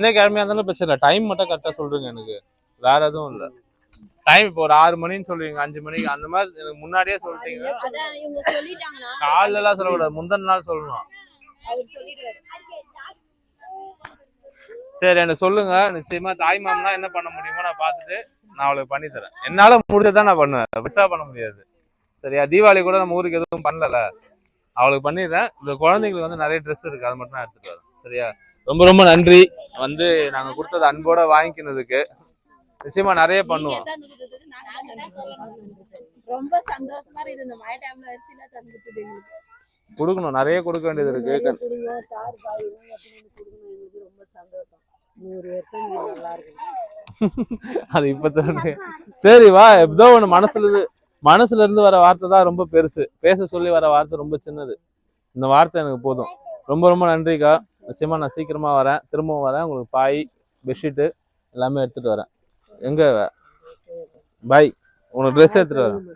எந்த கிழமையா இருந்தாலும் பிரச்சனை இல்லை, டைம் மட்டும் கரெக்டா சொல்றீங்க எனக்கு, வேற எதுவும் இல்லை. டைம் இப்போ ஒரு 6 மணின்னு சொல்லுவீங்க, 5 மணிக்கு அந்த மாதிரி எனக்கு முன்னாடியே சொல்லிட்டீங்க. காலைல எல்லாம் சொல்லக்கூடாது, முந்தின நாள் சொல்லணும். சரி எனக்கு சொல்லுங்க, நிச்சயமா தாய் மாமனா என்ன பண்ண முடியுமோ நான் பார்த்துட்டு நான் அவளுக்கு பண்ணி தரேன். என்னால முடிஞ்சதான் நான் பண்ணுவேன், பெருசா பண்ண முடியாது. சரியா? தீபாவளி கூட நம்ம ஊருக்கு எதுவும் பண்ணல, அவளுக்கு பண்ணிடுறேன். இந்த குழந்தைங்களுக்கு வந்து நிறைய ட்ரெஸ் இருக்கு, அதை மட்டும் நான் எடுத்துட்டு வரேன். சரியா? ரொம்ப ரொம்ப நன்றி, வந்து நாங்க கொடுத்தது அன்போட வாங்கிக்கினதுக்கு. நிச்சயமா நிறைய பண்ணுவோம். ரொம்ப சந்தோஷமா இருக்கு, இந்த மழை டைம்ல அரிசில தந்துட்டு கொடுக்கணும், நிறைய கொடுக்க வேண்டியது இருக்கு. ரொம்ப சந்தோஷம், 100 வருஷம் நல்லா இருக்கு. அது இப்ப சரி வா, ஏதோ ஒண்ணு மனசுல இருந்து வர வார்த்தை தான் ரொம்ப பெருசு, பேச சொல்லி வர வார்த்தை ரொம்ப சின்னது. இந்த வார்த்தை எனக்கு போதும். ரொம்ப ரொம்ப நன்றிக்கா. நிச்சயமா நான் சீக்கிரமா வரேன், திரும்பவும் வரேன். உங்களுக்கு பாய் பெட்ஷீட்டு எல்லாமே எடுத்துட்டு வரேன். எங்க பாய், உனக்கு ட்ரெஸ் எடுத்துட்டு வரேன்.